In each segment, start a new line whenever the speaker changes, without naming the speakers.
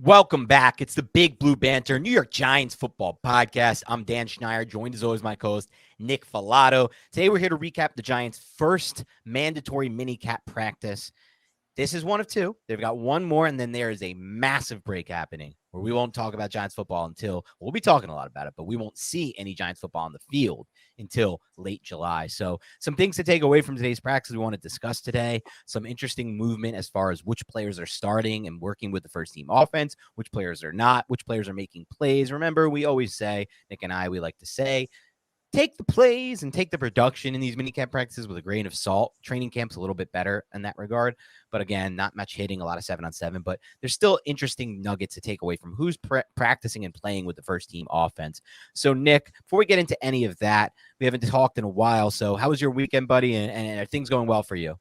Welcome back. It's the Big Blue Banter, New York Giants football podcast. I'm Dan Schneider, joined as always my co-host, Nick Falato. Today we're here to recap the Giants' first mandatory minicamp practice. This is one of two. They've got one more, and then there is a massive break happening where we won't talk about Giants football until, we'll be talking a lot about it, but we won't see any Giants football on the field until late July. So some things to take away from today's practice we want to discuss today. Some interesting movement as far as which players are starting and working with the first team offense, which players are not, which players are making plays. Remember, we always say, Nick and I, we like to say, take the plays and take the production in these minicamp practices with a grain of salt. Training camp's a little bit better in that regard. But again, not much hitting, a lot of 7-on-7. But there's still interesting nuggets to take away from who's practicing and playing with the first team offense. So, Nick, before we get into any of that, we haven't talked in a while. So how was your weekend, buddy? And are things going well for you?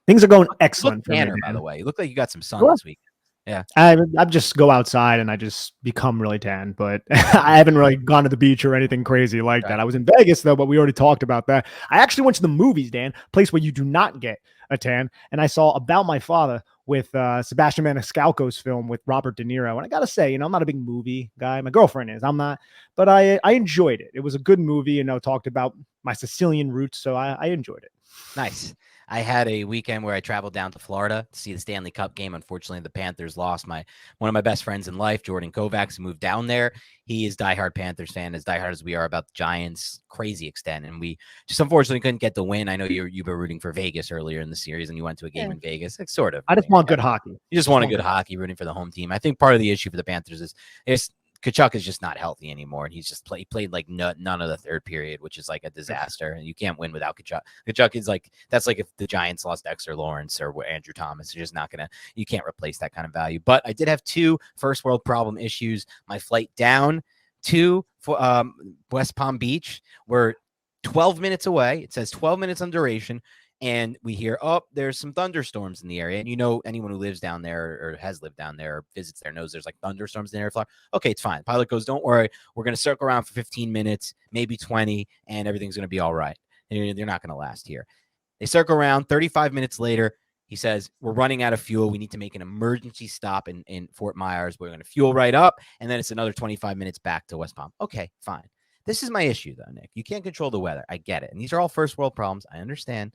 Things are going excellent for me,
Tanner, by the way. You look like you got some sun
What?
this week. Yeah.
I just go outside and I just become really tan, but I haven't really gone to the beach or anything crazy like that. I was in Vegas though, but we already talked about that. I actually went to the movies, Dan, place where you do not get a tan, and I saw About My Father with Sebastian Maniscalco's film with Robert De Niro. And I gotta say, I'm not a big movie guy. My girlfriend is. I'm not, but I enjoyed it. It was a good movie, talked about my Sicilian roots, so I enjoyed it.
Nice. I had a weekend where I traveled down to Florida to see the Stanley Cup game. Unfortunately, the Panthers lost. One of my best friends in life, Jordan Kovacs, moved down there. He is diehard Panthers fan, as diehard as we are about the Giants, crazy extent. And we just unfortunately couldn't get the win. I know you were rooting for Vegas earlier in the series, and you went to a game in Vegas. It's sort of.
I just want good hockey.
You just want a good hockey, rooting for the home team. I think part of the issue for the Panthers is Kachuk is just not healthy anymore, and he's just played like none of the third period, which is like a disaster, and you can't win without Kachuk. Kachuk is like, that's like if the Giants lost Dexter Lawrence or Andrew Thomas. You're just not gonna, you can't replace that kind of value. But I did have two first world problem issues. My flight down to West Palm Beach, we're 12 minutes away. It says 12 minutes on duration. And we hear, there's some thunderstorms in the area. And anyone who lives down there or has lived down there or visits there knows there's like thunderstorms in the area. Okay, it's fine. Pilot goes, don't worry. We're going to circle around for 15 minutes, maybe 20, and everything's going to be all right. And they're not going to last here. They circle around. 35 minutes later, he says, we're running out of fuel. We need to make an emergency stop in Fort Myers. We're going to fuel right up. And then it's another 25 minutes back to West Palm. Okay, fine. This is my issue, though, Nick. You can't control the weather. I get it. And these are all first world problems. I understand.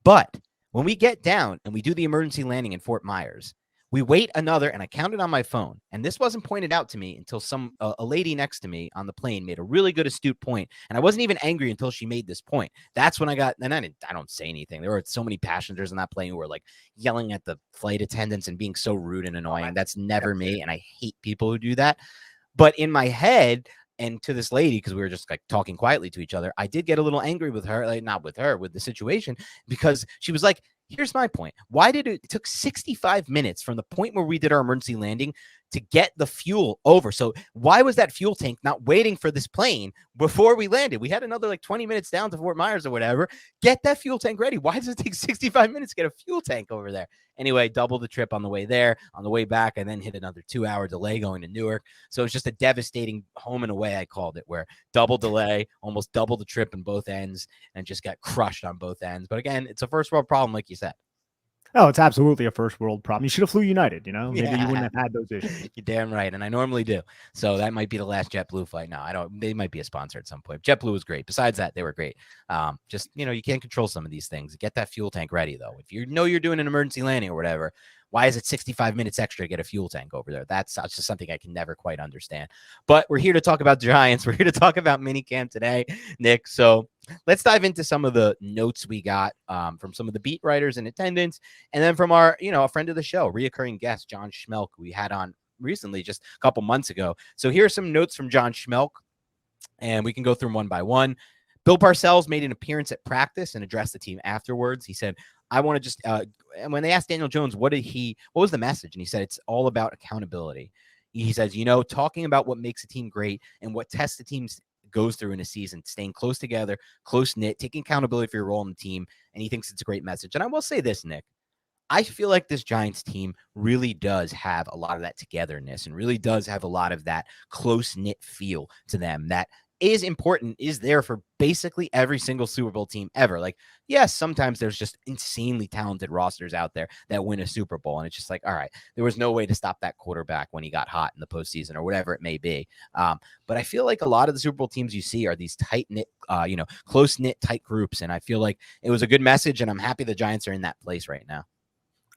But when we get down and we do the emergency landing in Fort Myers, we wait another, and I counted on my phone, and this wasn't pointed out to me until a lady next to me on the plane made a really good astute point, and I wasn't even angry until she made this point. That's when I don't say anything. There were so many passengers on that plane who were like yelling at the flight attendants and being so rude and annoying. That's never me, and I hate people who do that. But in my head, and to this lady, because we were just like talking quietly to each other, I did get a little angry with her, like not with her, with the situation, because she was like, here's my point. Why did it took 65 minutes from the point where we did our emergency landing to get the fuel over? So why was that fuel tank not waiting for this plane before we landed? We had another like 20 minutes down to Fort Myers or whatever. Get that fuel tank ready. Why does it take 65 minutes to get a fuel tank over there? Anyway, double the trip on the way there. On the way back, I then hit another 2-hour delay going to Newark. So it's just a devastating home and away, I called it, where double delay, almost double the trip in both ends, and just got crushed on both ends. But again, it's a first world problem, like you said.
Oh, it's absolutely a first world problem. You should have flew United, Maybe you wouldn't have had those issues.
You're damn right, and I normally do. So that might be the last JetBlue flight. No, I don't. They might be a sponsor at some point. JetBlue was great. Besides that, they were great. Just, you can't control some of these things. Get that fuel tank ready, though. If you know you're doing an emergency landing or whatever, why is it 65 minutes extra to get a fuel tank over there? That's just something I can never quite understand. But we're here to talk about Giants. We're here to talk about minicamp today, Nick. So let's dive into some of the notes we got from some of the beat writers in attendance, and then from our, a friend of the show, reoccurring guest, John Schmelk, we had on recently, just a couple months ago. So here are some notes from John Schmelk, and we can go through them one by one. Bill Parcells made an appearance at practice and addressed the team afterwards. He said, I want to just, and when they asked Daniel Jones, what was the message? And he said, it's all about accountability. He says, talking about what makes a team great and what tests the team goes through in a season, staying close together, close knit, taking accountability for your role in the team. And he thinks it's a great message. And I will say this, Nick, I feel like this Giants team really does have a lot of that togetherness and really does have a lot of that close-knit feel to them, that is important, is there for basically every single Super Bowl team ever. Like, yes, sometimes there's just insanely talented rosters out there that win a Super Bowl. And it's just like, all right, there was no way to stop that quarterback when he got hot in the postseason or whatever it may be. But I feel like a lot of the Super Bowl teams you see are these tight knit, close knit, tight groups. And I feel like it was a good message, and I'm happy the Giants are in that place right now.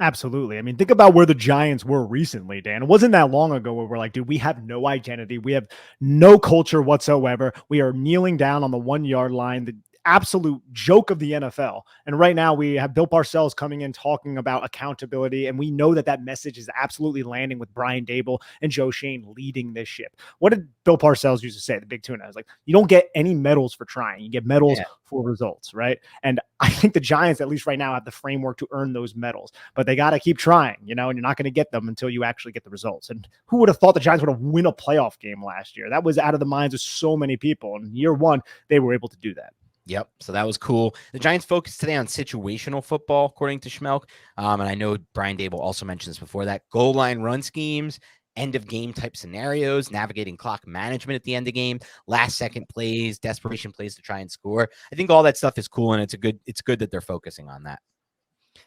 Absolutely. I mean, think about where the Giants were recently, Dan. It wasn't that long ago where we're like, dude, we have no identity. We have no culture whatsoever. We are kneeling down on the 1 yard line. The absolute joke of the NFL. And right now we have Bill Parcells coming in talking about accountability. And we know that that message is absolutely landing with Brian Dable and Joe Shane leading this ship. What did Bill Parcells used to say, the big tuna? I was like, you don't get any medals for trying. You get medals for results, right? And I think the Giants, at least right now, have the framework to earn those medals, but they got to keep trying, and you're not going to get them until you actually get the results. And who would have thought the Giants would have win a playoff game last year? That was out of the minds of so many people. And year one, they were able to do that.
Yep. So that was cool. The Giants focused today on situational football, according to Schmelk. And I know Brian Dable also mentioned this before, that goal line run schemes, end of game type scenarios, navigating clock management at the end of game, last second plays, desperation plays to try and score. I think all that stuff is cool, and it's good that they're focusing on that.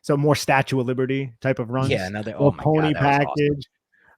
So more Statue of Liberty type of runs.
Yeah, another
pony package. Awesome.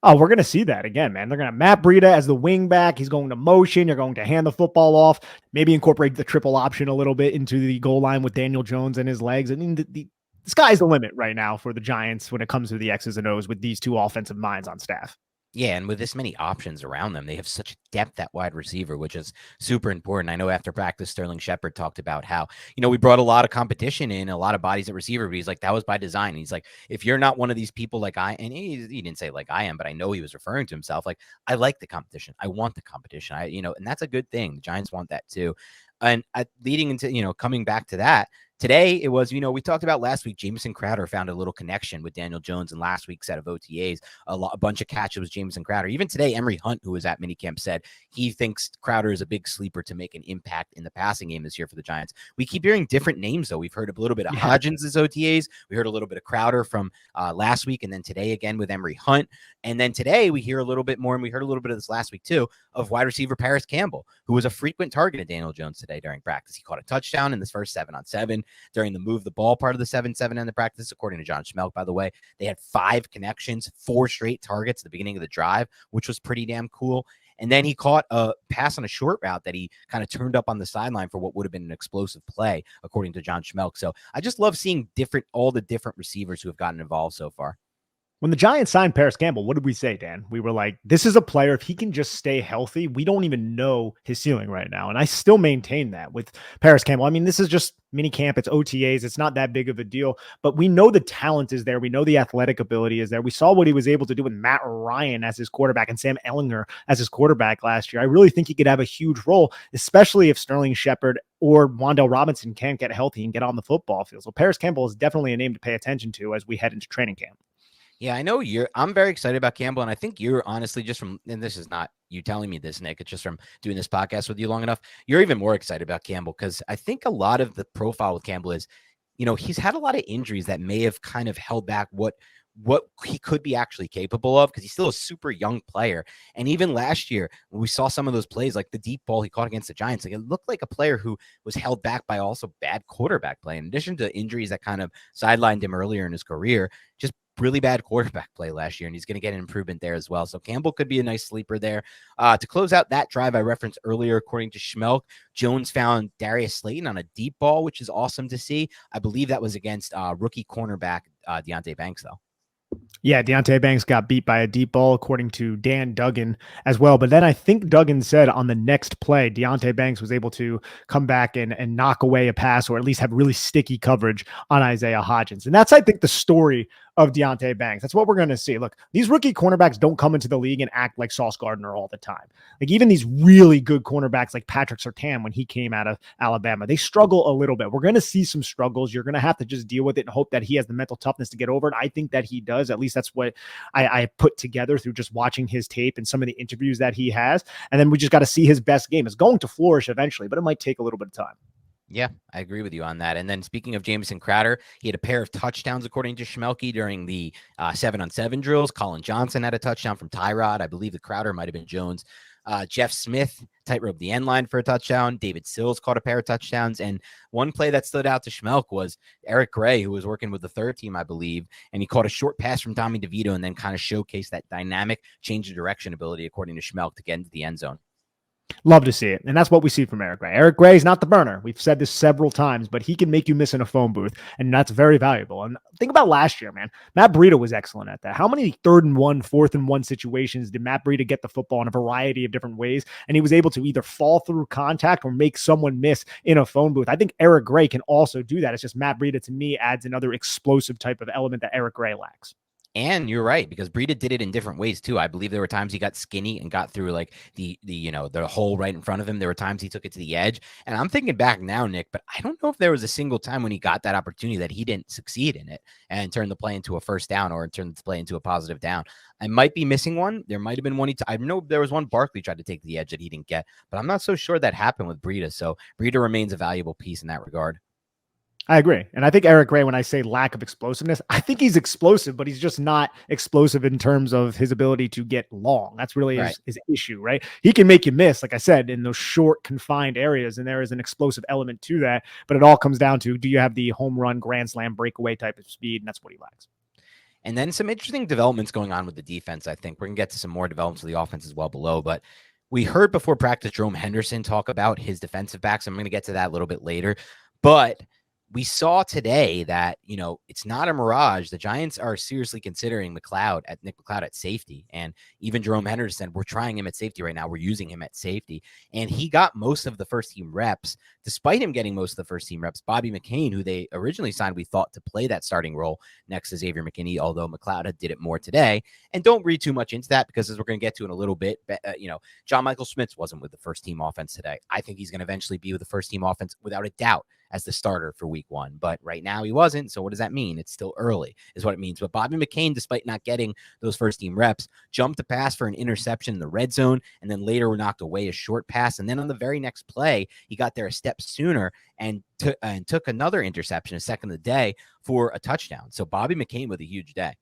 Oh, we're going to see that again, man. They're going to Matt Breida as the wing back. He's going to motion. You're going to hand the football off, maybe incorporate the triple option a little bit into the goal line with Daniel Jones and his legs. I mean, the sky's the limit right now for the Giants when it comes to the X's and O's with these two offensive minds on staff.
Yeah, and with this many options around them, they have such depth at wide receiver, which is super important. I know after practice, Sterling Shepard talked about how, we brought a lot of competition in, a lot of bodies at receiver, but he's like, that was by design. And he's like, if you're not one of these people like and he didn't say like I am, but I know he was referring to himself, like, I like the competition. I want the competition. And that's a good thing. The Giants want that too. And leading into, coming back to that, today, it was, we talked about last week, Jamison Crowder found a little connection with Daniel Jones in last week's set of OTAs, a bunch of catches with Jamison Crowder. Even today, Emory Hunt, who was at minicamp, said he thinks Crowder is a big sleeper to make an impact in the passing game this year for the Giants. We keep hearing different names, though. We've heard a little bit of Hodgins as OTAs. We heard a little bit of Crowder from last week, and then today again with Emory Hunt. And then today we hear a little bit more, and we heard a little bit of this last week too, of wide receiver Parris Campbell, who was a frequent target of Daniel Jones today during practice. He caught a touchdown in this first 7-on-7 during the move the ball part of the 7-7 in the practice. According to John Schmelk, by the way, they had 5 connections, 4 straight targets at the beginning of the drive, which was pretty damn cool. And then he caught a pass on a short route that he kind of turned up on the sideline for what would have been an explosive play, according to John Schmelk. So I just love seeing all the different receivers who have gotten involved so far.
When the Giants signed Parris Campbell, what did we say, Dan? We were like, this is a player, if he can just stay healthy, we don't even know his ceiling right now. And I still maintain that with Parris Campbell. I mean, this is just minicamp. It's OTAs. It's not that big of a deal, but we know the talent is there. We know the athletic ability is there. We saw what he was able to do with Matt Ryan as his quarterback and Sam Ehlinger as his quarterback last year. I really think he could have a huge role, especially if Sterling Shepard or Wan'Dale Robinson can't get healthy and get on the football field. So Parris Campbell is definitely a name to pay attention to as we head into training camp.
Yeah, I know I'm very excited about Campbell, and I think you're honestly just from, and this is not you telling me this, Nick, it's just from doing this podcast with you long enough, you're even more excited about Campbell, because I think a lot of the profile with Campbell is, he's had a lot of injuries that may have kind of held back what he could be actually capable of, because he's still a super young player. And even last year, when we saw some of those plays, like the deep ball he caught against the Giants, like it looked like a player who was held back by also bad quarterback play. In addition to injuries that kind of sidelined him earlier in his career, just really bad quarterback play last year, and he's going to get an improvement there as well. So Campbell could be a nice sleeper there. To close out that drive I referenced earlier, according to Schmelk, Jones found Darius Slayton on a deep ball, which is awesome to see. I believe that was against rookie cornerback Deonte Banks, though.
Yeah, Deonte Banks got beat by a deep ball, according to Dan Duggan as well. But then I think Duggan said on the next play, Deonte Banks was able to come back and knock away a pass, or at least have really sticky coverage on Isaiah Hodgins. And that's, I think, the story of Deonte Banks. That's what we're going to see. Look, these rookie cornerbacks don't come into the league and act like Sauce Gardner all the time. Like even these really good cornerbacks like Patrick Surtain, when he came out of Alabama, they struggle a little bit. We're going to see some struggles. You're going to have to just deal with it and hope that he has the mental toughness to get over it. I think that he does. At least that's what I put together through just watching his tape and some of the interviews that he has. And then we just got to see his best game. It's going to flourish eventually, but it might take a little bit of time.
Yeah, I agree with you on that. And then speaking of Jamison Crowder, he had a pair of touchdowns, according to Schmelke, during the 7-on-7 drills. Colin Johnson had a touchdown from Tyrod. I believe the Crowder might have been Jones. Jeff Smith tightrope the end line for a touchdown. David Sills caught a pair of touchdowns. And one play that stood out to Schmelk was Eric Gray, who was working with the third team, I believe, and he caught a short pass from Tommy DeVito and then kind of showcased that dynamic change of direction ability, according to Schmelk, to get into the end zone.
Love to see it. And that's what we see from Eric Gray. Eric Gray is not the burner. We've said this several times, but he can make you miss in a phone booth, and that's very valuable. And think about last year, man. Matt Breida was excellent at that. How many 3rd and 1, 4th and 1 situations did Matt Breida get the football in a variety of different ways? And he was able to either fall through contact or make someone miss in a phone booth. I think Eric Gray can also do that. It's just Matt Breida, to me, adds another explosive type of element that Eric Gray lacks.
And you're right, because Breida did it in different ways too. I believe there were times he got skinny and got through like the hole right in front of him. There were times he took it to the edge. And I'm thinking back now, Nick, but I don't know if there was a single time when he got that opportunity that he didn't succeed in it and turn the play into a first down or turn the play into a positive down. I might be missing one. There might have been one. I know there was one Barkley tried to take the edge that he didn't get, but I'm not so sure that happened with Breida. So Breida remains a valuable piece in that regard.
I agree. And I think Eric Gray, when I say lack of explosiveness, I think he's explosive, but he's just not explosive in terms of his ability to get long. That's really his issue, right? He can make you miss, like I said, in those short, confined areas, and there is an explosive element to that. But it all comes down to, do you have the home run, grand slam, breakaway type of speed? And that's what he lacks.
And then some interesting developments going on with the defense, I think. We're going to get to some more developments of the offense as well below, but we heard before practice Jerome Henderson talk about his defensive backs. I'm going to get to that a little bit later, but we saw today that, it's not a mirage. The Giants are seriously considering Nick McLeod at safety. And even Jerome Henderson, we're trying him at safety right now. We're using him at safety. And he got most of the first team reps. Despite him getting most of the first team reps, Bobby McCain, who they originally signed, we thought to play that starting role next to Xavier McKinney, although McLeod did it more today. And don't read too much into that, because as we're going to get to in a little bit, John Michael Schmitz wasn't with the first team offense today. I think he's going to eventually be with the first team offense without a doubt as the starter for week 1. But right now he wasn't. So what does that mean? It's still early is what it means. But Bobby McCain, despite not getting those first team reps, jumped a pass for an interception in the red zone, and then later were knocked away a short pass. And then on the very next play, he got there a step sooner and took another interception, a second of the day, for a touchdown. So Bobby McCain with a huge day.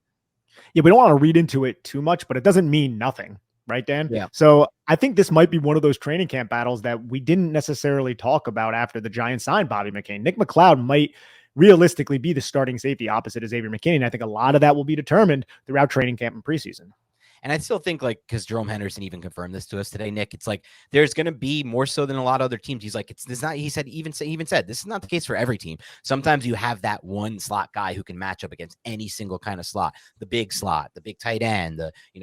Yeah, we don't want to read into it too much, but it doesn't mean nothing. Right, Dan?
Yeah.
So I think this might be one of those training camp battles that we didn't necessarily talk about after the Giants signed Bobby McCain. Nick McLeod might realistically be the starting safety opposite of Xavier McKinney. And I think a lot of that will be determined throughout training camp and preseason.
And I still think, because Jerome Henderson even confirmed this to us today, Nick, it's like there's going to be more so than a lot of other teams. He's like, it's not. He even said this is not the case for every team. Sometimes you have that one slot guy who can match up against any single kind of slot, the big slot, the big tight end,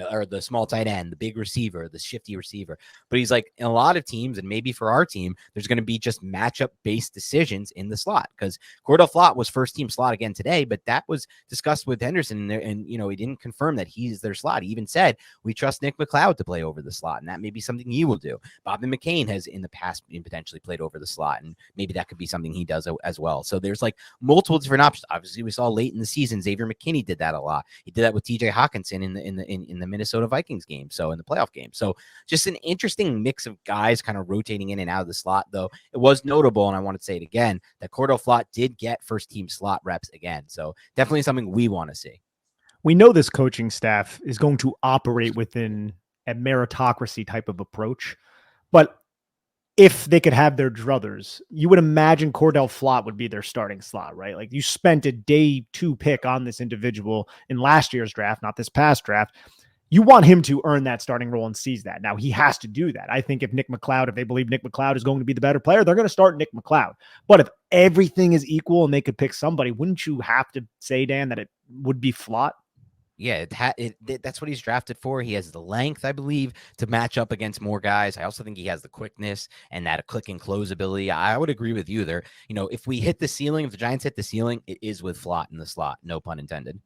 or the small tight end, the big receiver, the shifty receiver. But he's like, in a lot of teams, and maybe for our team, there's going to be just matchup based decisions in the slot, because Cordell Flott was first team slot again today, but that was discussed with Henderson, and he didn't confirm that he's their slot. He even said, we trust Nick McLeod to play over the slot, and that may be something he will do. Bobby McCain has in the past potentially played over the slot, and maybe that could be something he does as well. So there's like multiple different options. Obviously, we saw late in the season, Xavier McKinney did that a lot. He did that with TJ Hawkinson in the Minnesota Vikings game, so in the playoff game. So just an interesting mix of guys kind of rotating in and out of the slot, though. It was notable, and I want to say it again, that Cordell Flott did get first team slot reps again. So definitely something we want to see.
We know this coaching staff is going to operate within a meritocracy type of approach, but if they could have their druthers, you would imagine Cordell Flott would be their starting slot, right? Like, you spent a day 2 pick on this individual in last year's draft, not this past draft. You want him to earn that starting role and seize that. Now, he has to do that. I think if they believe Nick McLeod is going to be the better player, they're going to start Nick McLeod. But if everything is equal and they could pick somebody, wouldn't you have to say, Dan, that it would be Flott?
Yeah, that's what he's drafted for. He has the length, I believe, to match up against more guys. I also think he has the quickness and that click and close ability. I would agree with you there. If we hit the ceiling, if the Giants hit the ceiling, it is with Flott in the slot. No pun intended.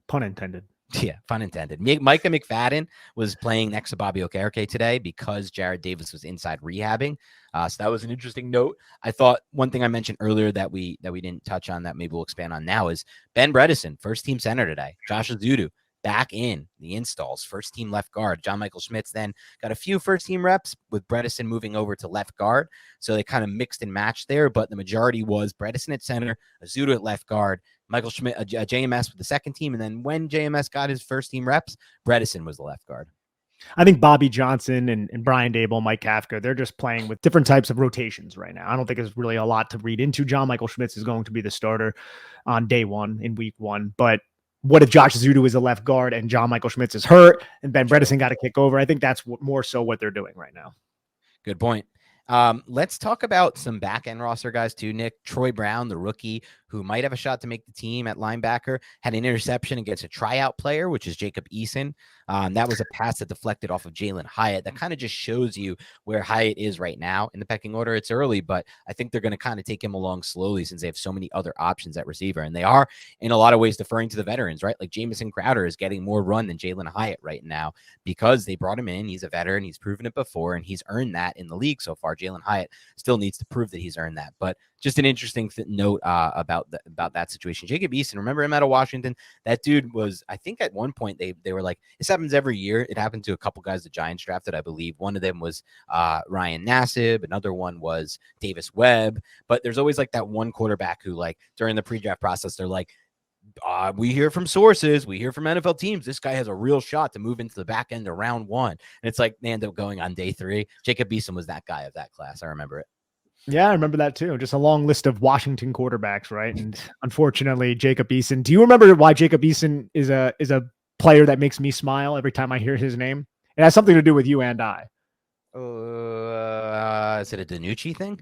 Pun intended.
Yeah, pun intended. Micah McFadden was playing next to Bobby Okereke today because Jared Davis was inside rehabbing. So that was an interesting note. I thought one thing I mentioned earlier that we didn't touch on that maybe we'll expand on now is Ben Bredesen, first team center today. Josh Azudu back in the installs, first team left guard. John Michael Schmitz then got a few first team reps with Bredesen moving over to left guard. So they kind of mixed and matched there, but the majority was Bredesen at center, Azudu at left guard, Michael Schmidt, JMS with the second team. And then when JMS got his first team reps, Bredesen was the left guard.
I think Bobby Johnson and Brian Dable, Mike Kafka, they're just playing with different types of rotations right now. I don't think there's really a lot to read into. John Michael Schmitz is going to be the starter on day one in week one. But what if Josh Zudu is a left guard and John Michael Schmitz is hurt and Ben Bredesen got to kick over? I think that's more so what they're doing right now.
Good point. Let's talk about some back end roster guys too, Nick. Troy Brown, the rookie, who might have a shot to make the team at linebacker, had an interception against a tryout player, which is Jacob Eason. That was a pass that deflected off of Jalen Hyatt. That kind of just shows you where Hyatt is right now in the pecking order. It's early, but I think they're going to kind of take him along slowly since they have so many other options at receiver. And they are, in a lot of ways, deferring to the veterans, right? Like Jamison Crowder is getting more run than Jalen Hyatt right now because they brought him in. He's a veteran. He's proven it before, and he's earned that in the league so far. Jalen Hyatt still needs to prove that he's earned that. But just an interesting note about that situation. Jacob Eason, remember him out of Washington? That dude was, I think at one point they were like, this happens every year. It happened to a couple guys the Giants drafted, I believe. One of them was Ryan Nassib. Another one was Davis Webb. But there's always like that one quarterback who, like, during the pre-draft process, they're like, we hear from sources, we hear from NFL teams, this guy has a real shot to move into the back end of round one. And it's like they end up going on day 3. Jacob Eason was that guy of that class. I remember it.
Yeah, I remember that too. Just a long list of Washington quarterbacks, right? And unfortunately, Jacob Eason. Do you remember why Jacob Eason is a player that makes me smile every time I hear his name? It has something to do with you and I.
Is it a Danucci thing?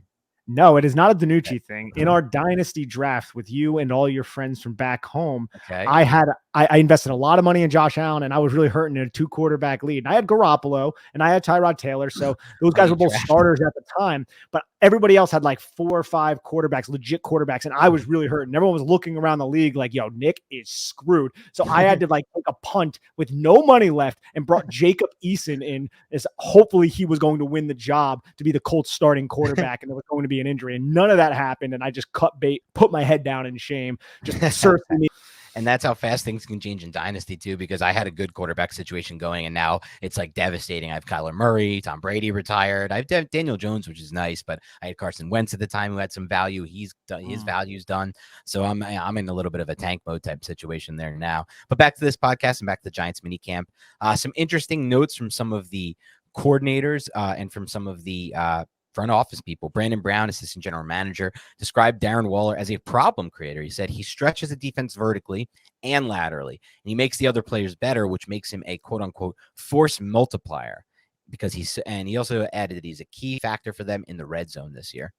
No, it is not a Danucci thing. In our dynasty draft with you and all your friends from back home, I invested a lot of money in Josh Allen, and I was really hurting in a 2 quarterback lead. And I had Garoppolo and I had Tyrod Taylor. So those guys were both starters at the time, but everybody else had like 4 or 5 quarterbacks, legit quarterbacks. And I was really hurting. Everyone was looking around the league like, yo, Nick is screwed. So I had to like take a punt with no money left and brought Jacob Eason in as hopefully he was going to win the job to be the Colts starting quarterback. And there was going to be an injury, and none of that happened. And I just cut bait, put my head down in shame, just searching me.
And that's how fast things can change in Dynasty, too, because I had a good quarterback situation going, and now it's like devastating. I have Kyler Murray, Tom Brady retired. I have Daniel Jones, which is nice, but I had Carson Wentz at the time who had some value. He's done, his value's done. So I'm in a little bit of a tank mode type situation there now. But back to this podcast and back to the Giants minicamp. Some interesting notes from some of the coordinators and from some of the front office people. Brandon Brown, assistant general manager, described Darren Waller as a problem creator. He said he stretches the defense vertically and laterally, and he makes the other players better, which makes him a quote unquote force multiplier because he also added that he's a key factor for them in the red zone this year.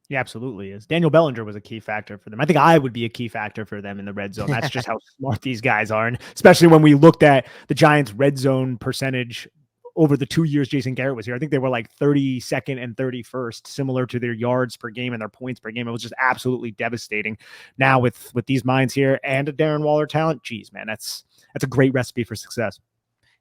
He absolutely is. Daniel Bellinger was a key factor for them. I think I would be a key factor for them in the red zone. That's just how smart these guys are. And especially when we looked at the Giants red zone percentage over the 2 years Jason Garrett was here. I think they were like 32nd and 31st, similar to their yards per game and their points per game. It was just absolutely devastating. Now with these minds here and a Darren Waller talent, geez, man, that's a great recipe for success.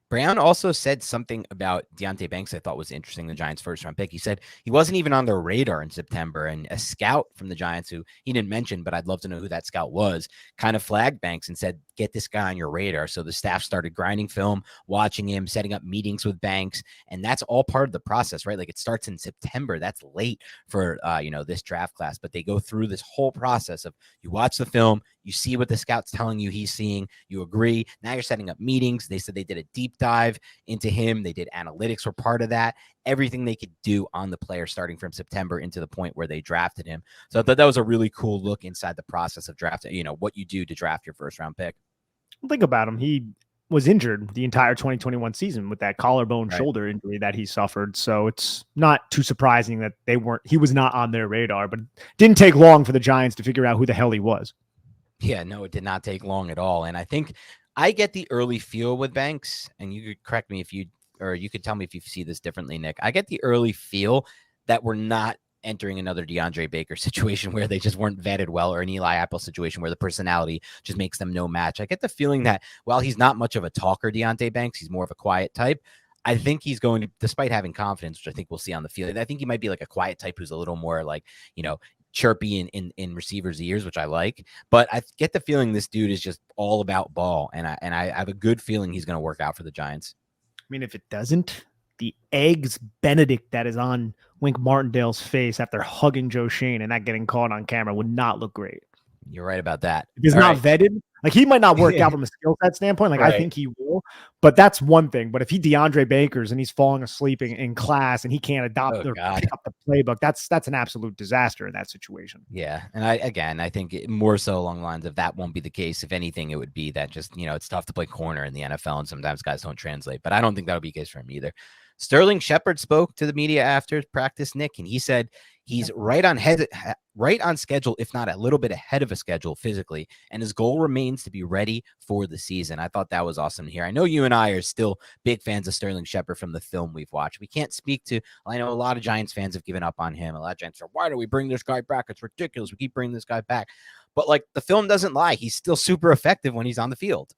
Brown also said something about Deonte Banks I thought was interesting, the Giants' first-round pick. He said he wasn't even on their radar in September, and a scout from the Giants, who he didn't mention, but I'd love to know who that scout was, kind of flagged Banks and said, get this guy on your radar. So the staff started grinding film, watching him, setting up meetings with Banks, and that's all part of the process, right? Like it starts in September. That's late for, this draft class, but they go through this whole process of you watch the film, you see what the scout's telling you he's seeing, you agree. Now you're setting up meetings. They said they did a deep dive into him. They did analytics were part of that. Everything they could do on the player starting from September into the point where they drafted him. So I thought that was a really cool look inside the process of drafting, what you do to draft your first round pick.
Think about him. He was injured the entire 2021 season with that collarbone shoulder injury that he suffered. So it's not too surprising that he was not on their radar, but it didn't take long for the Giants to figure out who the hell he was.
Yeah, no, it did not take long at all. And I think I get the early feel with Banks, and you could correct me you could tell me if you see this differently, Nick. I get the early feel that we're not entering another DeAndre Baker situation where they just weren't vetted well, or an Eli Apple situation where the personality just makes them no match. I get the feeling that while he's not much of a talker, Deonte Banks, he's more of a quiet type. I think he's going to, despite having confidence, which I think we'll see on the field, I think he might be like a quiet type who's a little more like, chirpy in receivers' ears, which I like. But I get the feeling this dude is just all about ball, and I have a good feeling he's going to work out for the Giants.
I mean, if it doesn't, the eggs Benedict that is on Wink Martindale's face after hugging Joe Shane and that getting caught on camera would not look great.
You're right about that.
If he's
All
not
right.
vetted, like he might not work out from a skill set standpoint. Like I
Right.
think he will, but that's one thing. But if he DeAndre Bakers and he's falling asleep in class and he can't
Oh
adopt or
God.
pick up the playbook, that's an absolute disaster in that situation.
Yeah, and I think more so along the lines of that won't be the case. If anything, it would be that just it's tough to play corner in the NFL, and sometimes guys don't translate. But I don't think that'll be the case for him either. Sterling Shepard spoke to the media after practice, Nick, and he said he's right on schedule, if not a little bit ahead of a schedule physically, and his goal remains to be ready for the season. I thought that was awesome to hear. I know you and I are still big fans of Sterling Shepard from the film we've watched. We can't speak to. I know a lot of Giants fans have given up on him. A lot of Giants are, why do we bring this guy back? It's ridiculous. We keep bringing this guy back, but like the film doesn't lie. He's still super effective when he's on the field.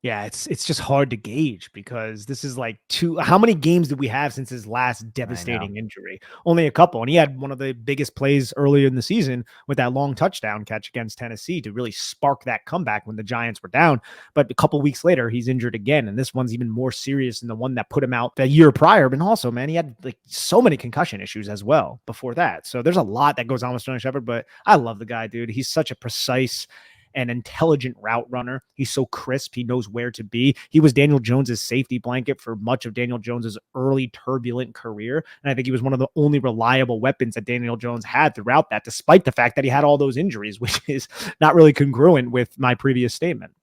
Yeah, it's just hard to gauge because this is like how many games did we have since his last devastating injury? Only a couple. And he had one of the biggest plays earlier in the season with that long touchdown catch against Tennessee to really spark that comeback when the Giants were down. But a couple weeks later, he's injured again. And this one's even more serious than the one that put him out the year prior. But also, man, he had like so many concussion issues as well before that. So there's a lot that goes on with Sterling Shepard, but I love the guy, dude. He's such a precise an intelligent route runner. He's so crisp. He knows where to be. He was Daniel Jones's safety blanket for much of Daniel Jones's early turbulent career. And I think he was one of the only reliable weapons that Daniel Jones had throughout that, despite the fact that he had all those injuries, which is not really congruent with my previous statement.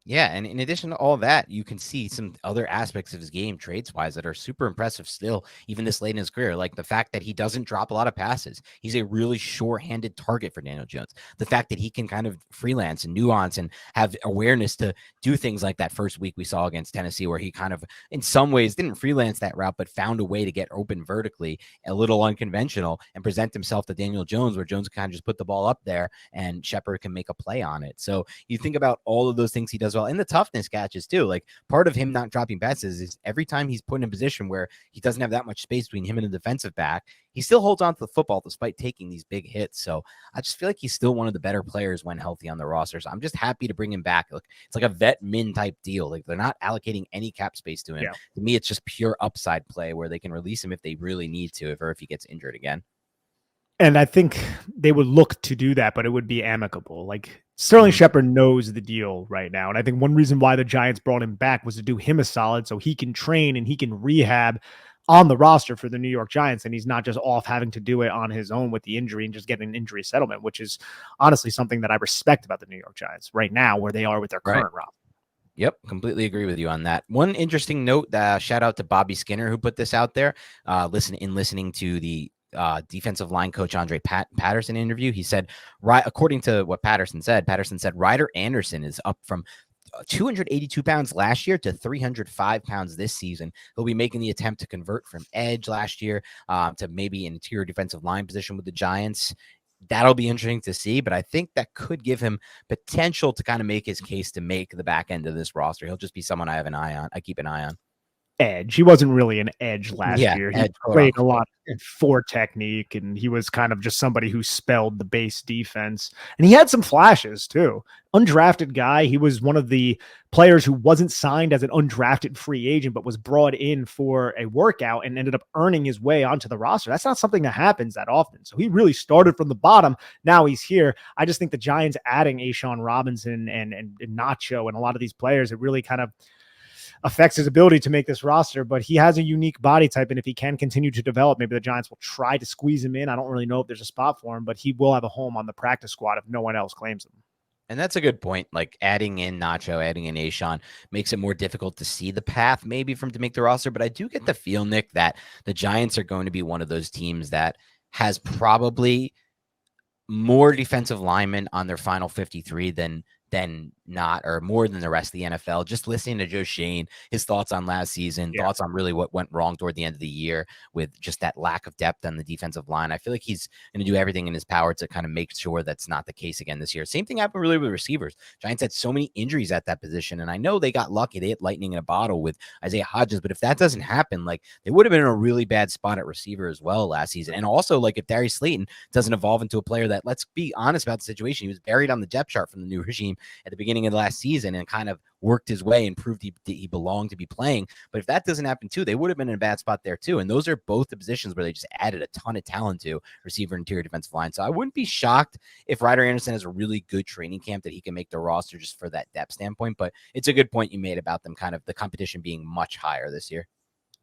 Yeah, and in addition to all that, you can see some other aspects of his game trades-wise that are super impressive still, even this late in his career, like the fact that he doesn't drop a lot of passes. He's a really sure-handed target for Daniel Jones. The fact that he can kind of freelance and nuance and have awareness to do things like that first week we saw against Tennessee, where he kind of, in some ways, didn't freelance that route, but found a way to get open vertically, a little unconventional, and present himself to Daniel Jones, where Jones can kind of just put the ball up there and Shepard can make a play on it. So you think about all of those things he does well, and the toughness catches too. Like part of him not dropping passes is every time he's put in a position where he doesn't have that much space between him and the defensive back, he still holds on to the football despite taking these big hits. So I just feel like he's still one of the better players when healthy on the roster. So I'm just happy to bring him back. Look, it's like a vet min type deal. Like they're not allocating any cap space to him. Yeah. To me, it's just pure upside play where they can release him if they really need to, if he gets injured again.
And I think they would look to do that, but it would be amicable. Like Sterling Shepard knows the deal right now. And I think one reason why the Giants brought him back was to do him a solid so he can train and he can rehab on the roster for the New York Giants. And he's not just off having to do it on his own with the injury and just getting an injury settlement, which is honestly something that I respect about the New York Giants right now, where they are with their current roster.
Yep, completely agree with you on that. One interesting note, shout out to Bobby Skinner who put this out there. Listening to the defensive line coach Andre Patterson interview, he said, right, according to what Patterson said, Ryder Anderson is up from 282 pounds last year to 305 pounds this season. He'll be making the attempt to convert from edge last year to maybe an interior defensive line position with the Giants. That'll be interesting to see, but I think that could give him potential to kind of make his case to make the back end of this roster. He'll just be someone I keep an eye on.
Edge. He wasn't really an edge last year. He played a lot for technique, and he was kind of just somebody who spelled the base defense. And he had some flashes too. Undrafted guy. He was one of the players who wasn't signed as an undrafted free agent, but was brought in for a workout and ended up earning his way onto the roster. That's not something that happens that often. So he really started from the bottom. Now he's here. I just think the Giants adding A'Shawn Robinson and Nacho and a lot of these players, it really kind of affects his ability to make this roster, but he has a unique body type. And if he can continue to develop, maybe the Giants will try to squeeze him in. I don't really know if there's a spot for him, but he will have a home on the practice squad if no one else claims him.
And that's a good point. Like adding in Nacho, adding in A'Shawn makes it more difficult to see the path maybe for him to make the roster. But I do get the feel, Nick, that the Giants are going to be one of those teams that has probably more defensive linemen on their final 53 than not, or more than the rest of the NFL. Just listening to Joe Shane, his thoughts on last season, thoughts on really what went wrong toward the end of the year with just that lack of depth on the defensive line. I feel like he's going to do everything in his power to kind of make sure that's not the case again this year. Same thing happened really with receivers. Giants had so many injuries at that position, and I know they got lucky. They hit lightning in a bottle with Isaiah Hodgins, but if that doesn't happen, like they would have been in a really bad spot at receiver as well last season. And also, like if Darius Slayton doesn't evolve into a player that, let's be honest about the situation, he was buried on the depth chart from the new regime at the beginning beginning of the last season and kind of worked his way and proved he belonged to be playing. But if that doesn't happen too, they would have been in a bad spot there too. And those are both the positions where they just added a ton of talent to: receiver, interior defensive line. So I wouldn't be shocked if Ryder Anderson has a really good training camp that he can make the roster just for that depth standpoint. But it's a good point you made about them kind of the competition being much higher this year.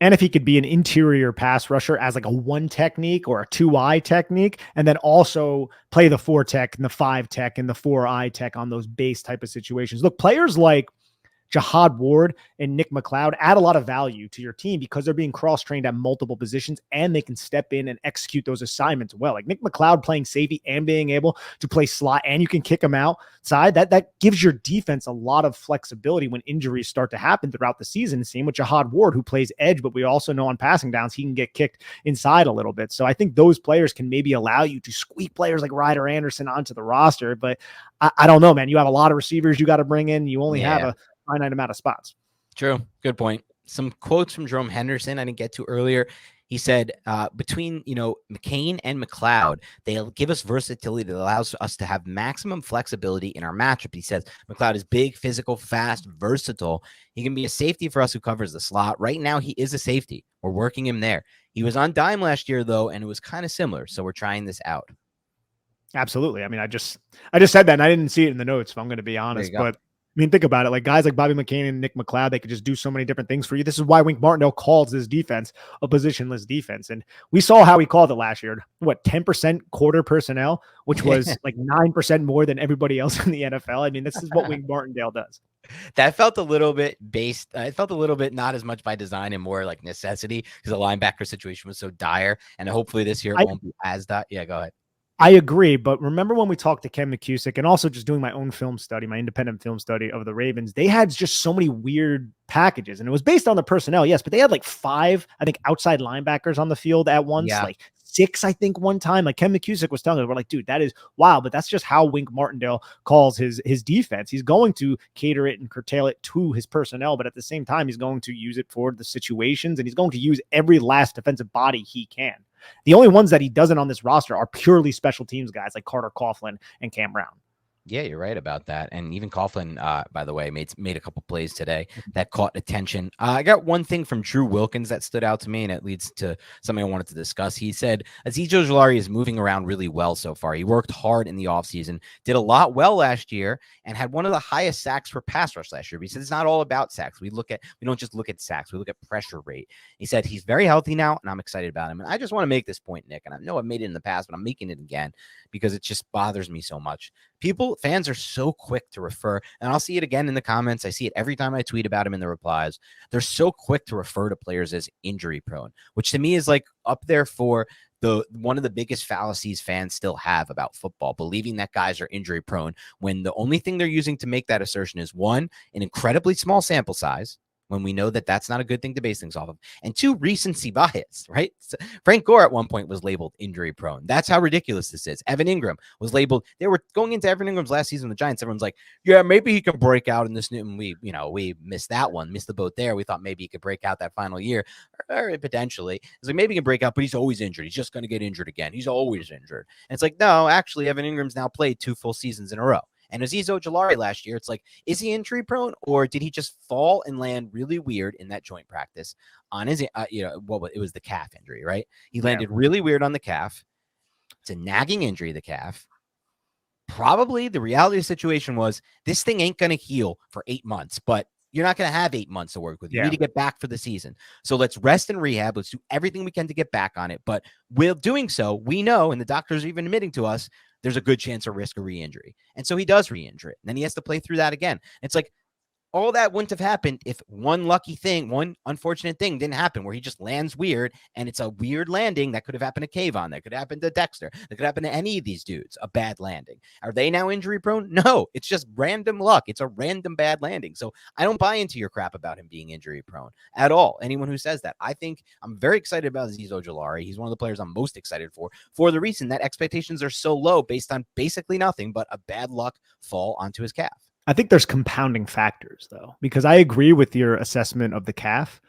And if he could be an interior pass rusher as like a 1 technique or a 2-eye technique, and then also play the 4 tech and the 5 tech and the 4-eye tech on those base type of situations. Look, players like Jihad Ward and Nick McLeod add a lot of value to your team because they're being cross-trained at multiple positions and they can step in and execute those assignments well. Like Nick McLeod playing safety and being able to play slot, and you can kick him outside. That gives your defense a lot of flexibility when injuries start to happen throughout the season. Same with Jihad Ward, who plays edge, but we also know on passing downs, he can get kicked inside a little bit. So I think those players can maybe allow you to squeak players like Ryder Anderson onto the roster. But I don't know, man. You have a lot of receivers you got to bring in. You only have a finite amount of spots.
True. Good point. Some quotes from Jerome Henderson I didn't get to earlier. He said, between, McCain and McLeod, they'll give us versatility that allows us to have maximum flexibility in our matchup. He says McLeod is big, physical, fast, versatile. He can be a safety for us who covers the slot. Right now, he is a safety. We're working him there. He was on dime last year, though, and it was kind of similar. So we're trying this out.
Absolutely. I mean, I just said that and I didn't see it in the notes, if I'm going to be honest, but I mean, think about it. Like guys like Bobby McCain and Nick McLeod, they could just do so many different things for you. This is why Wink Martindale calls this defense a positionless defense. And we saw how he called it last year. 10% quarter personnel, which was like 9% more than everybody else in the NFL. I mean, this is what Wink Martindale does.
That felt a little bit based. It felt a little bit not as much by design and more like necessity because the linebacker situation was so dire. And hopefully this year it won't be as dire. Yeah, go ahead.
I agree, but remember when we talked to Ken McCusick and also just doing my own film study, my independent film study of the Ravens, they had just so many weird packages, and it was based on the personnel, yes, but they had like 5, I think, outside linebackers on the field at once, like 6, I think, one time. Like Ken McCusick was telling us, we're like, dude, that is wild, but that's just how Wink Martindale calls his defense. He's going to cater it and curtail it to his personnel, but at the same time, he's going to use it for the situations, and he's going to use every last defensive body he can. The only ones that he doesn't on this roster are purely special teams guys like Carter Coughlin and Cam Brown.
Yeah, you're right about that. And even Coughlin, by the way, made a couple plays today that caught attention. I got one thing from Drew Wilkins that stood out to me, and it leads to something I wanted to discuss. He said, Azeez Ojulari is moving around really well so far. He worked hard in the offseason, did a lot well last year, and had one of the highest sacks for pass rush last year. But he said it's not all about sacks. We don't just look at sacks. We look at pressure rate. He said he's very healthy now, and I'm excited about him. And I just want to make this point, Nick, and I know I've made it in the past, but I'm making it again because it just bothers me so much. Fans are so quick to refer, and I'll see it again in the comments. I see it every time I tweet about him in the replies. They're so quick to refer to players as injury prone, which to me is like up there for one of the biggest fallacies fans still have about football, believing that guys are injury prone when the only thing they're using to make that assertion is 1, an incredibly small sample size, when we know that that's not a good thing to base things off of, and 2, recency bias, right? So Frank Gore at one point was labeled injury prone. That's how ridiculous this is. Evan Ingram was labeled. They were going into Evan Ingram's last season with the Giants. Everyone's like, yeah, maybe he can break out in this new, and we missed that one, missed the boat there. We thought maybe he could break out that final year, or potentially. It's like, maybe he can break out, but he's always injured. He's just going to get injured again. He's always injured. And it's like, no, actually, Evan Ingram's now played 2 full seasons in a row. And Azeez Ojulari last year, it's like, is he injury prone, or did he just fall and land really weird in that joint practice on his, it was the calf injury, right? He landed really weird on the calf. It's a nagging injury, the calf. Probably the reality of the situation was this thing ain't going to heal for 8 months, but you're not going to have 8 months to work with. You need to get back for the season. So let's rest and rehab. Let's do everything we can to get back on it. But with doing so, we know, and the doctors are even admitting to us, there's a good chance of risk of re-injury. And so he does re-injure it. And then he has to play through that again. It's like, all that wouldn't have happened if one unfortunate thing didn't happen where he just lands weird, and it's a weird landing that could have happened to Kayvon, that could happen to Dexter, that could happen to any of these dudes, a bad landing. Are they now injury prone? No, it's just random luck. It's a random bad landing. So I don't buy into your crap about him being injury prone at all. Anyone who says that, I think I'm very excited about Azeez Ojulari. He's one of the players I'm most excited for the reason that expectations are so low based on basically nothing but a bad luck fall onto his calf.
I think there's compounding factors, though, because I agree with your assessment of the calf,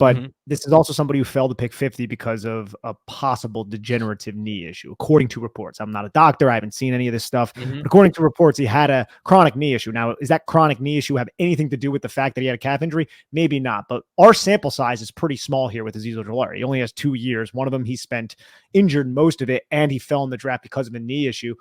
But this is also somebody who failed to pick 50 because of a possible degenerative knee issue, according to reports. I'm not a doctor. I haven't seen any of this stuff. But according to reports, he had a chronic knee issue. Now, is that chronic knee issue have anything to do with the fact that he had a calf injury? Maybe not. But our sample size is pretty small here with Azeez Ojulari. He only has 2 years. One of them he spent injured most of it, and he fell in the draft because of a knee issue.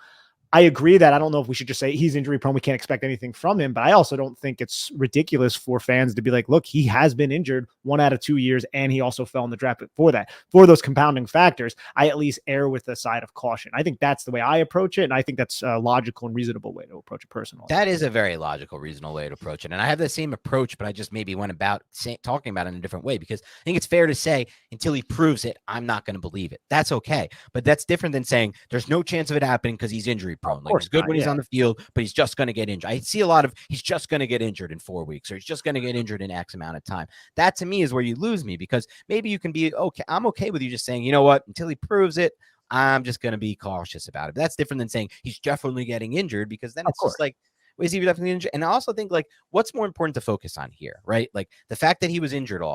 I agree that I don't know if we should just say he's injury prone. We can't expect anything from him, but I also don't think it's ridiculous for fans to be like, look, he has been injured 1 out of 2 years, and he also fell in the draft before that. For those compounding factors, I at least err with the side of caution. I think that's the way I approach it, and I think that's a logical and reasonable way to approach it personally.
That is a very logical, reasonable way to approach it. And I have the same approach, but I just maybe went about talking about it in a different way, because I think it's fair to say until he proves it, I'm not going to believe it. That's okay. But that's different than saying there's no chance of it happening because he's injury prone. Like, he's good when he's on the field, but he's just going to get injured. I see a lot of he's just going to get injured in 4 weeks, or he's just going to get injured in X amount of time. That to me is where you lose me, because maybe you can be okay. I'm okay with you just saying, you know what, until he proves it, I'm just going to be cautious about it. But that's different than saying he's definitely getting injured, because then it's just like, is he definitely injured? And I also think, like, what's more important to focus on here, right? Like the fact that he was injured not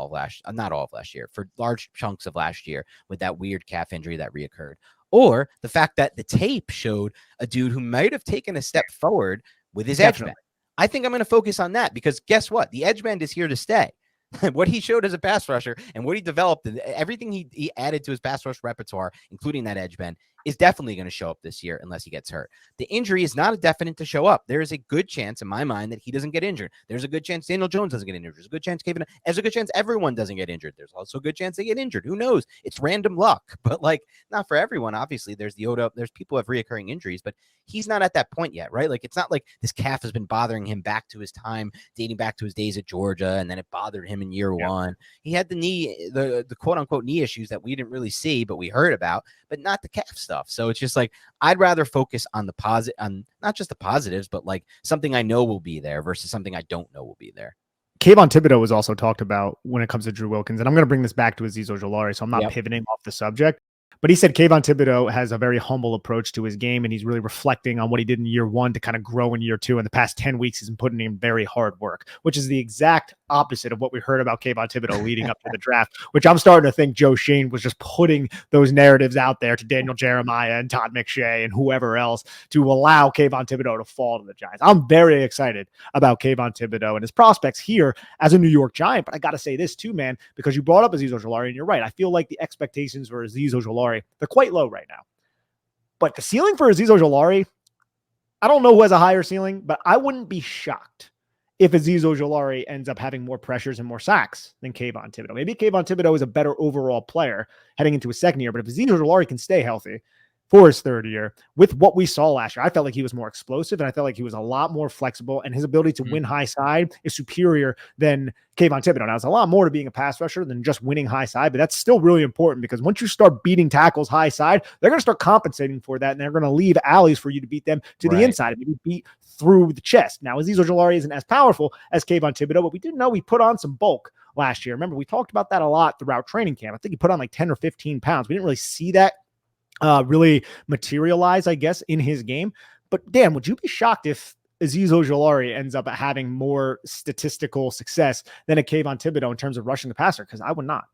all of last year, for large chunks of last year with that weird calf injury that reoccurred. Or the fact that the tape showed a dude who might have taken a step forward with his edge bend. I think I'm going to focus on that, because guess what? The edge bend is here to stay. What he showed as a pass rusher and what he developed, everything he added to his pass rush repertoire, including that edge bend, is definitely going to show up this year unless he gets hurt. The injury is not a definite to show up. There is a good chance in my mind that he doesn't get injured. There's a good chance Daniel Jones doesn't get injured. There's a good chance there's a good chance everyone doesn't get injured. There's also a good chance they get injured. Who knows? It's random luck, but like not for everyone. Obviously, there's people who have reoccurring injuries, but he's not at that point yet, right? Like it's not like this calf has been bothering him back to his time, dating back to his days at Georgia, and then it bothered him in year one. He had the quote unquote knee issues that we didn't really see, but we heard about, but not the calf stuff. So it's just like, I'd rather focus on on not just the positives, but like something I know will be there versus something I don't know will be there.
Kayvon Thibodeau was also talked about when it comes to Drew Wilkins, and I'm going to bring this back to Azeez Ojulari, so I'm not pivoting off the subject. But he said Kayvon Thibodeau has a very humble approach to his game, and he's really reflecting on what he did in year one to kind of grow in year two. In the past 10 weeks, he's been putting in very hard work, which is the exact opposite of what we heard about Kayvon Thibodeau leading up to the draft, which I'm starting to think Joe Shane was just putting those narratives out there to Daniel Jeremiah and Todd McShay and whoever else to allow Kayvon Thibodeau to fall to the Giants. I'm very excited about Kayvon Thibodeau and his prospects here as a New York Giant, but I got to say this too, man, because you brought up Azeez Ojulari, and you're right. I feel like the expectations for Azeez Ojulari, they're quite low right now. But the ceiling for Azeez Ojulari, I don't know who has a higher ceiling, but I wouldn't be shocked if Azeez Ojulari ends up having more pressures and more sacks than Kayvon Thibodeau. Maybe Kayvon Thibodeau is a better overall player heading into his second year, but if Azeez Ojulari can stay healthy for his third year, with what we saw last year, I felt like he was more explosive, and I felt like he was a lot more flexible, and his ability to win high side is superior than Kayvon Thibodeau. Now, there's a lot more to being a pass rusher than just winning high side, but that's still really important, because once you start beating tackles high side, they're going to start compensating for that, and they're going to leave alleys for you to beat them to the inside and maybe beat through the chest. Now, Azeez Ojulari isn't as powerful as Kayvon Thibodeau, but we did know he put on some bulk last year. Remember, we talked about that a lot throughout training camp. I think he put on like 10 or 15 pounds. We didn't really see that really materialize, I guess, in his game. But Dan, would you be shocked if Azeez Ojulari ends up having more statistical success than a Kayvon Thibodeau in terms of rushing the passer? Because I would not.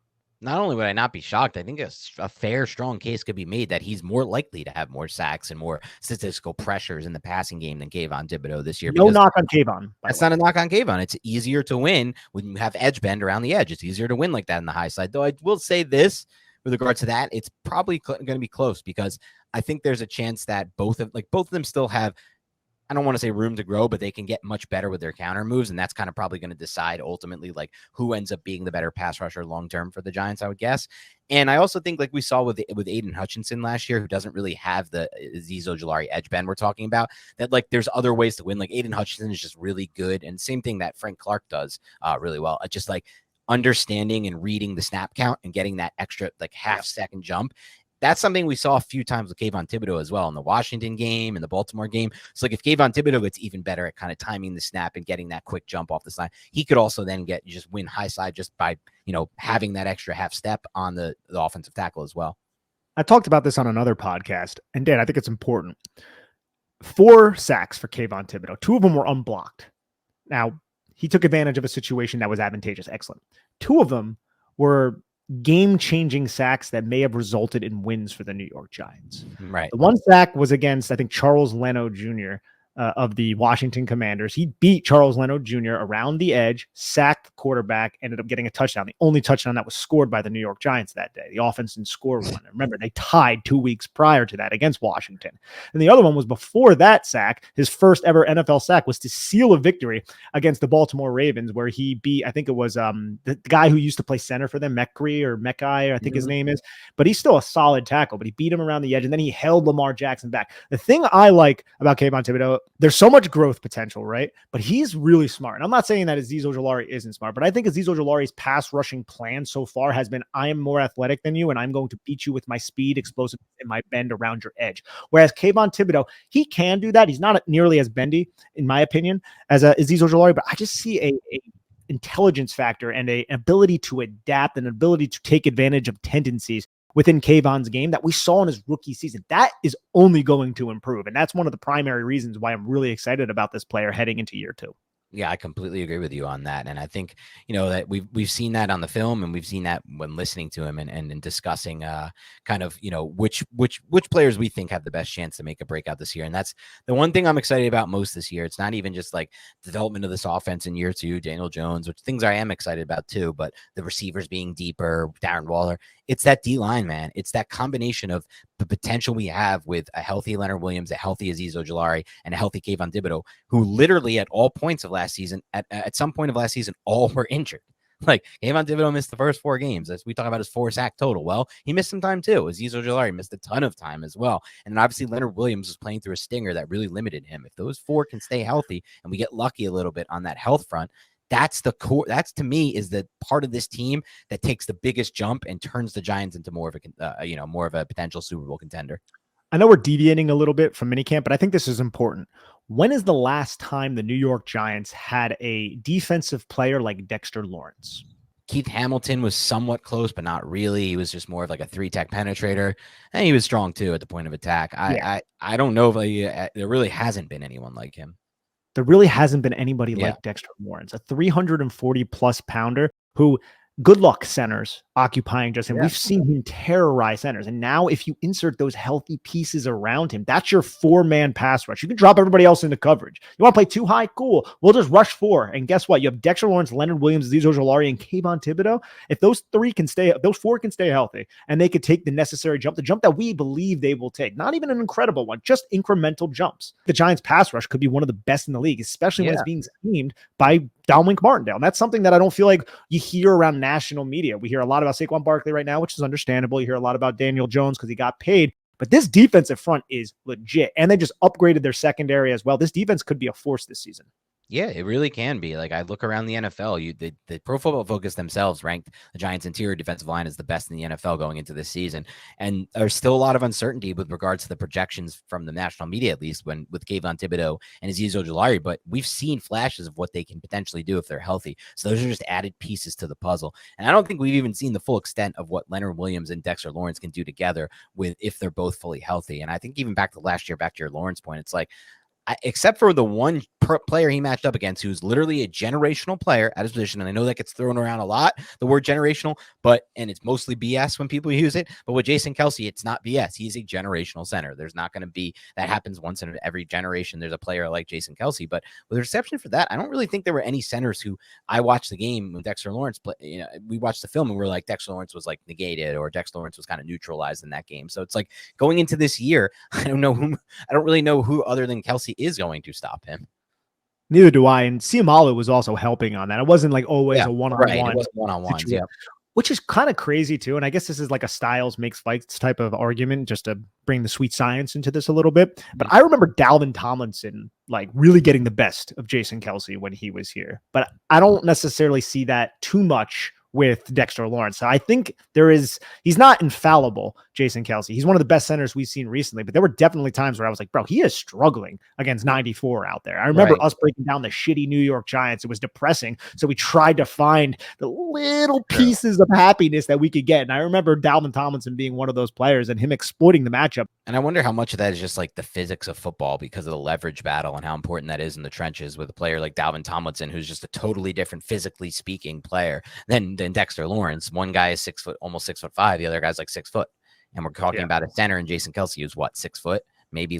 Not only would I not be shocked, I think a fair, strong case could be made that he's more likely to have more sacks and more statistical pressures in the passing game than Kayvon Thibodeau this year.
No knock on Kayvon.
That's not a knock on Kayvon. It's easier to win when you have edge bend around the edge. It's easier to win like that in the high side. Though I will say this, with regards to that, it's probably going to be close, because I think there's a chance that both of them still have, I don't want to say room to grow, but they can get much better with their counter moves, and that's kind of probably going to decide ultimately like who ends up being the better pass rusher long term for the Giants, I would guess. And I also think, like we saw with Aiden Hutchinson last year, who doesn't really have the Azeez Ojulari edge bend we're talking about, that like there's other ways to win. Like Aiden Hutchinson is just really good, and same thing that Frank Clark does really well. Just like understanding and reading the snap count and getting that extra like half second jump. That's something we saw a few times with Kayvon Thibodeau as well in the Washington game and the Baltimore game. So like if Kayvon Thibodeau gets even better at kind of timing the snap and getting that quick jump off the side, he could also then just win high side just by, having that extra half step on the offensive tackle as well.
I talked about this on another podcast, and Dan, I think it's important. 4 sacks for Kayvon Thibodeau. 2 of them were unblocked. Now, he took advantage of a situation that was advantageous. Excellent. 2 of them were game-changing sacks that may have resulted in wins for the New York Giants.
Right.
The one sack was against, I think, Charles Leno Jr. Of the Washington Commanders. He beat Charles Leno Jr. around the edge, sacked the quarterback, ended up getting a touchdown. The only touchdown that was scored by the New York Giants that day. The offense didn't score one. Remember, they tied 2 weeks prior to that against Washington. And the other one was before that sack. His first ever NFL sack was to seal a victory against the Baltimore Ravens, where he beat, I think it was the guy who used to play center for them, Mekhi, I think his name is. But he's still a solid tackle, but he beat him around the edge, and then he held Lamar Jackson back. The thing I like about Kayvon Thibodeaux, there's so much growth potential, right? But he's really smart. And I'm not saying that Azeez Ojulari isn't smart, but I think Azeez Ojulari's pass rushing plan so far has been, I am more athletic than you, and I'm going to beat you with my speed, explosive, and my bend around your edge. Whereas Kayvon Thibodeaux, he can do that. He's not nearly as bendy, in my opinion, as Azeez Ojulari, but I just see a intelligence factor and an ability to adapt, an ability to take advantage of tendencies within Kayvon's game that we saw in his rookie season. That is only going to improve. And that's one of the primary reasons why I'm really excited about this player heading into year 2.
Yeah, I completely agree with you on that. And I think, that we've seen that on the film, and we've seen that when listening to him and discussing kind of, which players we think have the best chance to make a breakout this year. And that's the one thing I'm excited about most this year. It's not even just like development of this offense in year 2, Daniel Jones, which things I am excited about too, but the receivers being deeper, Darren Waller. It's that D-line, man. It's that combination of the potential we have with a healthy Leonard Williams, a healthy Azeez Ojulari, and a healthy Kayvon Thibodeaux, who literally at all points of last season, at some point of last season, all were injured. Like, Kayvon Thibodeaux missed the first 4 games. As we talk about his 4 sack total. Well, he missed some time too. Azeez Ojulari missed a ton of time as well. And then obviously Leonard Williams was playing through a stinger that really limited him. If those 4 can stay healthy and we get lucky a little bit on that health front, that's the core. That's, to me, is the part of this team that takes the biggest jump and turns the Giants into more of a potential Super Bowl contender.
I know we're deviating a little bit from minicamp, but I think this is important. When is the last time the New York Giants had a defensive player like Dexter Lawrence?
Keith Hamilton was somewhat close, but not really. He was just more of like a 3-tech penetrator, and he was strong too at the point of attack. I don't know if there really hasn't been anyone like him.
There really hasn't been anybody like Dexter Lawrence, a 340 plus pounder who, good luck centers occupying just him. We've seen him terrorize centers. And now if you insert those healthy pieces around him, that's your 4-man pass rush. You can drop everybody else into coverage. You want to play too high? Cool. We'll just rush 4. And guess what? You have Dexter Lawrence, Leonard Williams, Azeez Ojulari, and Kayvon Thibodeaux. If those 4 can stay healthy, and they could take the necessary jump, the jump that we believe they will take, not even an incredible one, just incremental jumps. The Giants pass rush could be one of the best in the league, especially when it's being schemed by Dalvin Martindale. And that's something that I don't feel like you hear around national media. We hear a lot about Saquon Barkley right now, which is understandable. You hear a lot about Daniel Jones because he got paid. But this defensive front is legit. And they just upgraded their secondary as well. This defense could be a force this season.
Yeah, it really can be. Like, I look around the NFL, the Pro Football Focus themselves ranked the Giants' interior defensive line as the best in the NFL going into this season. And there's still a lot of uncertainty with regards to the projections from the national media, at least with Kayvon Thibodeaux and Azeez Ojulari. But we've seen flashes of what they can potentially do if they're healthy. So those are just added pieces to the puzzle. And I don't think we've even seen the full extent of what Leonard Williams and Dexter Lawrence can do together if they're both fully healthy. And I think even back to last year, back to your Lawrence point, it's like, except for the one player he matched up against, who's literally a generational player at his position. And I know that gets thrown around a lot, the word generational, and it's mostly BS when people use it. But with Jason Kelce, it's not BS. He's a generational center. There's not going to be, that happens once in every generation. There's a player like Jason Kelce. But with reception for that, I don't really think there were any centers who I watched the game with Dexter Lawrence. We watched the film and we're like, Dexter Lawrence was like negated, or Dexter Lawrence was kind of neutralized in that game. So it's like, going into this year, I don't really know who other than Kelce is going to stop him.
Neither do I. And Siamalu was also helping on that. It wasn't like always a one-on-one.
Right. It wasn't one-on-ones,
which is kind of crazy too. And I guess this is like a styles makes fights type of argument, just to bring the sweet science into this a little bit. But I remember Dalvin Tomlinson like really getting the best of Jason Kelce when he was here. But I don't necessarily see that too much with Dexter Lawrence. So I think he's not infallible, Jason Kelce. He's one of the best centers we've seen recently, but there were definitely times where I was like, bro, he is struggling against 94 out there. I remember us breaking down the shitty New York Giants. It was depressing. So we tried to find the little pieces of happiness that we could get. And I remember Dalvin Tomlinson being one of those players and him exploiting the matchup.
And I wonder how much of that is just like the physics of football because of the leverage battle and how important that is in the trenches with a player like Dalvin Tomlinson, who's just a totally different, physically speaking player than and Dexter Lawrence. One guy is 6 foot, almost 6'5". The other guy's like 6 foot. And we're talking about a center and Jason Kelsey, who's what, 6 foot? Maybe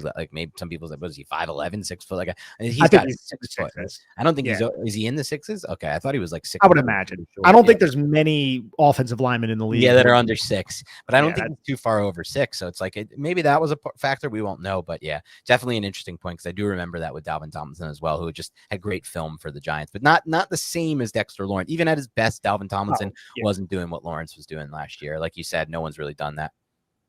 some people say, what is he, 5'11", 6 foot? Like he's got 6 foot. I don't think is he in the sixes? Okay, I thought he was like 6.
I would imagine. I don't think there's many offensive linemen in the league.
Yeah, that are under 6, but I don't think he's too far over 6. So it's like maybe that was a factor. We won't know, but yeah, definitely an interesting point because I do remember that with Dalvin Tomlinson as well, who just had great film for the Giants, but not the same as Dexter Lawrence. Even at his best, Dalvin Tomlinson wasn't doing what Lawrence was doing last year. Like you said, no one's really done that.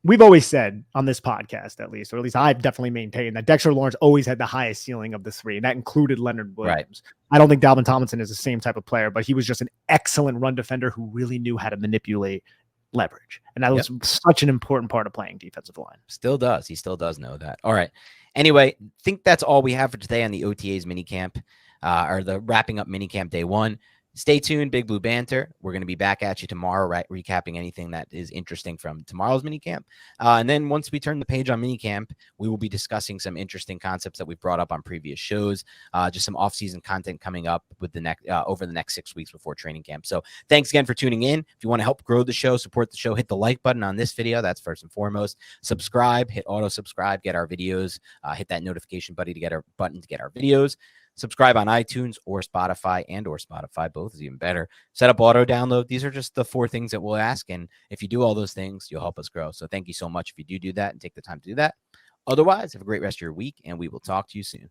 We've always said on this podcast, at least, or at least I've definitely maintained that Dexter Lawrence always had the highest ceiling of the three, and that included Leonard Williams. Right. I don't think Dalvin Tomlinson is the same type of player, but he was just an excellent run defender who really knew how to manipulate leverage. And that was such an important part of playing defensive line.
Still does. He still does know that. All right. Anyway, think that's all we have for today on the OTAs minicamp, or the wrapping up minicamp day 1. Stay tuned, Big Blue Banter. We're going to be back at you tomorrow, right? Recapping anything that is interesting from tomorrow's minicamp. And then once we turn the page on minicamp, we will be discussing some interesting concepts that we've brought up on previous shows. Just some off-season content coming up with the next over the next 6 weeks before training camp. So thanks again for tuning in. If you want to help grow the show, support the show, hit the like button on this video. That's first and foremost. Subscribe, hit auto subscribe, get our videos. Hit that notification button to get our videos. Subscribe on iTunes or Spotify, both is even better. Set up auto download. These are just the 4 things that we'll ask. And if you do all those things, you'll help us grow. So thank you so much if you do that and take the time to do that. Otherwise, have a great rest of your week, and we will talk to you soon.